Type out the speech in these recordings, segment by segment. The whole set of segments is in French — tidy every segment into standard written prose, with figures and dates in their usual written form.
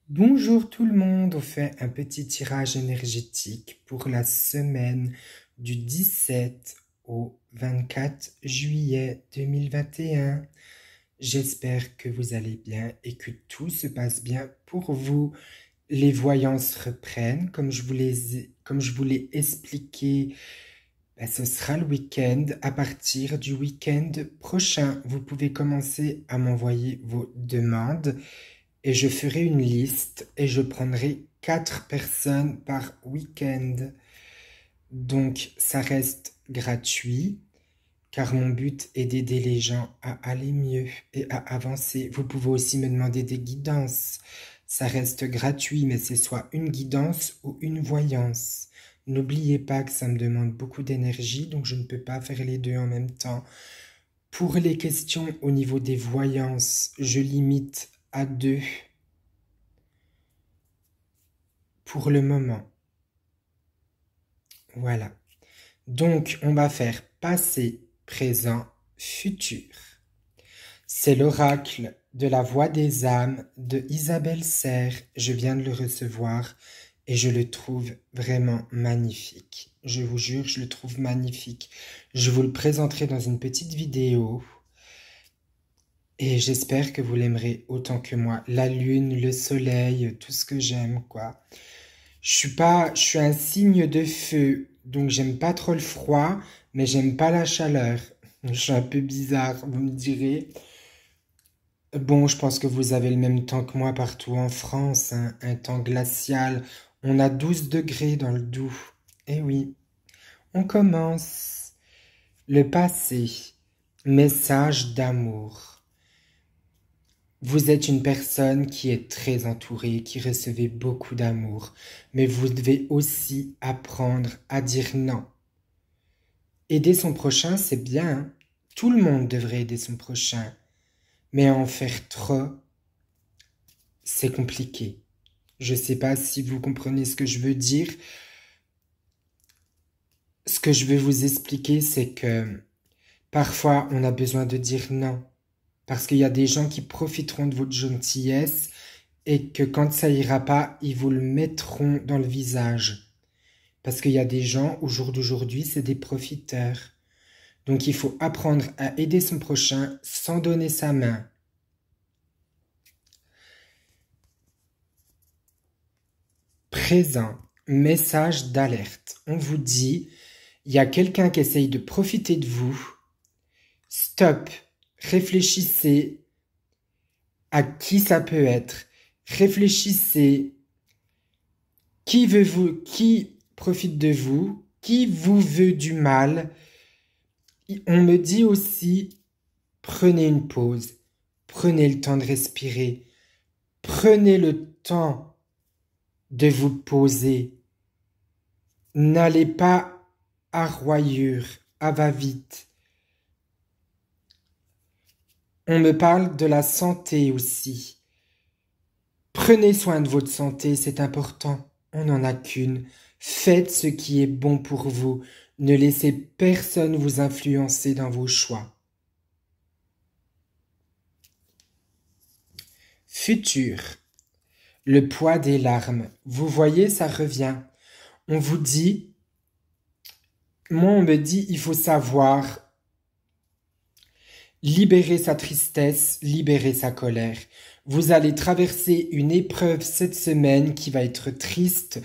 Bonjour tout le monde, on fait un petit tirage énergétique pour la semaine du 17 au 24 juillet 2021. J'espère que vous allez bien et que tout se passe bien pour vous. Les voyances reprennent, comme je vous l'ai expliqué, ce sera le week-end. À partir du week-end prochain, vous pouvez commencer à m'envoyer vos demandes. Et je ferai une liste et je prendrai 4 personnes par week-end. Donc ça reste gratuit car mon but est d'aider les gens à aller mieux et à avancer. Vous pouvez aussi me demander des guidances. Ça reste gratuit mais c'est soit une guidance ou une voyance. N'oubliez pas que ça me demande beaucoup d'énergie donc je ne peux pas faire les deux en même temps. Pour les questions au niveau des voyances, je limite à 2 pour le moment. Voilà. Donc, on va faire passé, présent, futur. C'est l'oracle de la voix des âmes de Isabelle Serre. Je viens de le recevoir et je le trouve vraiment magnifique. Je vous jure, je le trouve magnifique. Je vous le présenterai dans une petite vidéo. Et j'espère que vous l'aimerez autant que moi. La lune, le soleil, tout ce que j'aime, quoi. Je suis un signe de feu, donc j'aime pas trop le froid, mais j'aime pas la chaleur. Je suis un peu bizarre, vous me direz. Bon, je pense que vous avez le même temps que moi partout en France, hein, un temps glacial. On a 12 degrés dans le Doubs. Eh oui, on commence. Le passé, message d'amour. Vous êtes une personne qui est très entourée, qui recevait beaucoup d'amour, mais vous devez aussi apprendre à dire non. Aider son prochain, c'est bien, hein. Tout le monde devrait aider son prochain, mais en faire trop, c'est compliqué. Je ne sais pas si vous comprenez ce que je veux dire. Ce que je veux vous expliquer, c'est que parfois, on a besoin de dire non. Parce qu'il y a des gens qui profiteront de votre gentillesse et que quand ça ira pas, ils vous le mettront dans le visage. Parce qu'il y a des gens, au jour d'aujourd'hui, c'est des profiteurs. Donc il faut apprendre à aider son prochain sans donner sa main. Présent, message d'alerte. On vous dit, il y a quelqu'un qui essaye de profiter de vous. Stop, réfléchissez à qui ça peut être. Réfléchissez qui profite de vous, qui vous veut du mal. On me dit aussi, prenez une pause, prenez le temps de respirer, prenez le temps de vous poser. N'allez pas à royure, à va-vite. On me parle de la santé aussi. Prenez soin de votre santé, c'est important. On n'en a qu'une. Faites ce qui est bon pour vous. Ne laissez personne vous influencer dans vos choix. Futur. Le poids des larmes. Vous voyez, ça revient. On vous dit, moi on me dit, il faut savoir libérer sa tristesse, libérer sa colère. Vous allez traverser une épreuve cette semaine qui va être triste,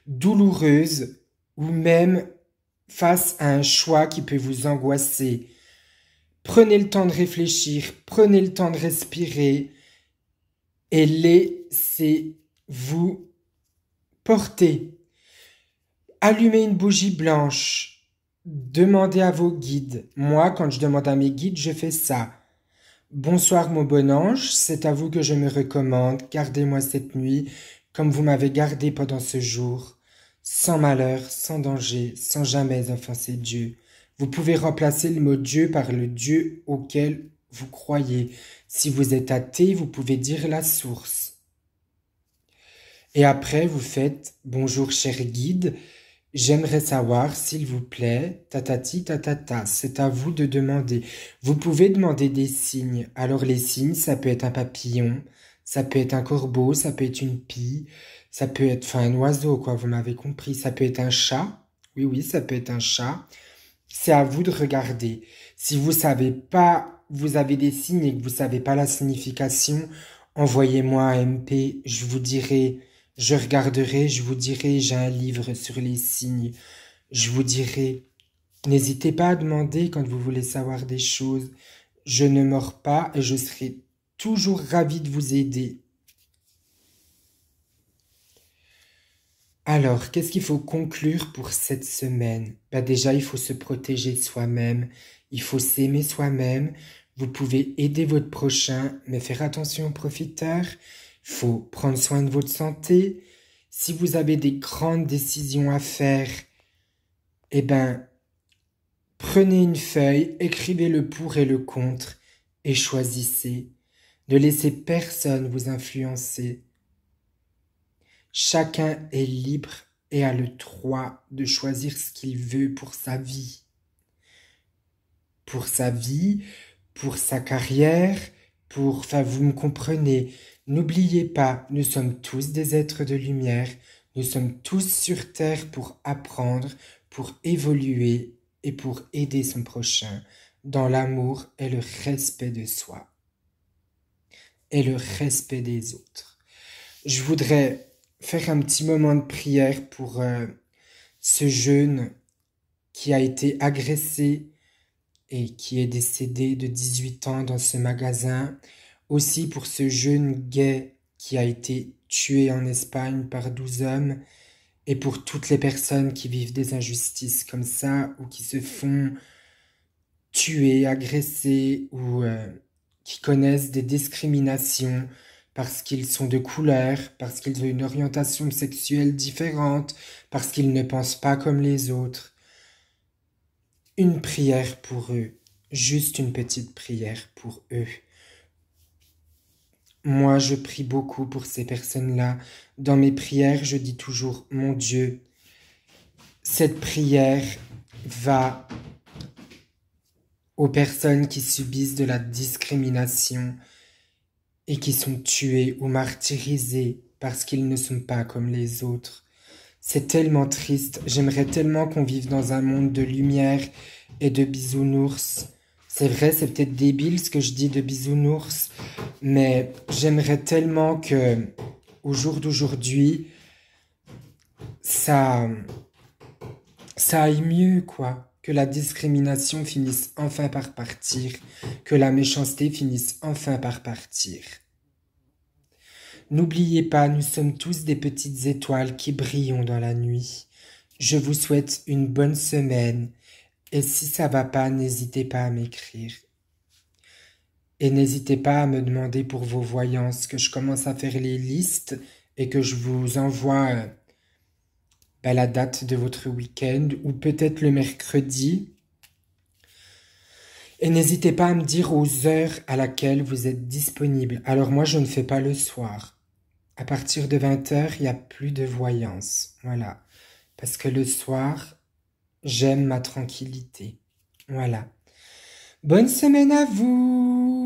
douloureuse, ou même face à un choix qui peut vous angoisser. Prenez le temps de réfléchir, prenez le temps de respirer et laissez-vous porter. Allumez une bougie blanche. Demandez à vos guides. Moi, quand je demande à mes guides, je fais ça. Bonsoir mon bon ange, c'est à vous que je me recommande. Gardez-moi cette nuit comme vous m'avez gardé pendant ce jour. Sans malheur, sans danger, sans jamais offenser Dieu. Vous pouvez remplacer le mot Dieu par le Dieu auquel vous croyez. Si vous êtes athée, vous pouvez dire la source. Et après, vous faites « Bonjour cher guide ». J'aimerais savoir, s'il vous plaît, tatati tatata, c'est à vous de demander. Vous pouvez demander des signes. Alors les signes, ça peut être un papillon, Ça peut être un corbeau, ça peut être une pie, ça peut être, enfin, un oiseau, quoi, vous m'avez compris. Ça peut être un chat. Oui, oui, ça peut être un chat. C'est à vous de regarder. Si vous savez pas, vous avez des signes et que vous savez pas la signification, envoyez-moi un MP, je vous dirai, je regarderai, je vous dirai, j'ai un livre sur les signes, je vous dirai. N'hésitez pas à demander quand vous voulez savoir des choses. Je ne mords pas et je serai toujours ravi de vous aider. Alors, qu'est-ce qu'il faut conclure pour cette semaine? Bah déjà, il faut se protéger soi-même, il faut s'aimer soi-même. Vous pouvez aider votre prochain, mais faire attention aux profiteurs. Il faut prendre soin de votre santé. Si vous avez des grandes décisions à faire, eh ben, prenez une feuille, écrivez le pour et le contre et choisissez. Ne laissez personne vous influencer. Chacun est libre et a le droit de choisir ce qu'il veut pour sa vie. Pour sa vie, pour sa carrière, enfin, vous me comprenez. N'oubliez pas, nous sommes tous des êtres de lumière. Nous sommes tous sur Terre pour apprendre, pour évoluer et pour aider son prochain dans l'amour et le respect de soi et le respect des autres. Je voudrais faire un petit moment de prière pour ce jeune qui a été agressé et qui est décédé de 18 ans dans ce magasin. Aussi pour ce jeune gay qui a été tué en Espagne par 12 hommes. Et pour toutes les personnes qui vivent des injustices comme ça ou qui se font tuer, agresser ou qui connaissent des discriminations parce qu'ils sont de couleur, parce qu'ils ont une orientation sexuelle différente, parce qu'ils ne pensent pas comme les autres. Une prière pour eux, juste une petite prière pour eux. Moi, je prie beaucoup pour ces personnes-là. Dans mes prières, je dis toujours, mon Dieu, cette prière va aux personnes qui subissent de la discrimination et qui sont tués ou martyrisés parce qu'ils ne sont pas comme les autres. C'est tellement triste. J'aimerais tellement qu'on vive dans un monde de lumière et de bisounours. C'est vrai, c'est peut-être débile ce que je dis de bisounours, mais j'aimerais tellement que, au jour d'aujourd'hui, ça aille mieux, quoi. Que la discrimination finisse enfin par partir, que la méchanceté finisse enfin par partir. N'oubliez pas, nous sommes tous des petites étoiles qui brillons dans la nuit. Je vous souhaite une bonne semaine, et si ça va pas, n'hésitez pas à m'écrire. Et n'hésitez pas à me demander pour vos voyances, que je commence à faire les listes et que je vous envoie la date de votre week-end ou peut-être le mercredi. Et n'hésitez pas à me dire aux heures à laquelle vous êtes disponible. Alors moi, je ne fais pas le soir. À partir de 20h, il n'y a plus de voyance. Voilà. Parce que le soir, j'aime ma tranquillité. Voilà. Bonne semaine à vous!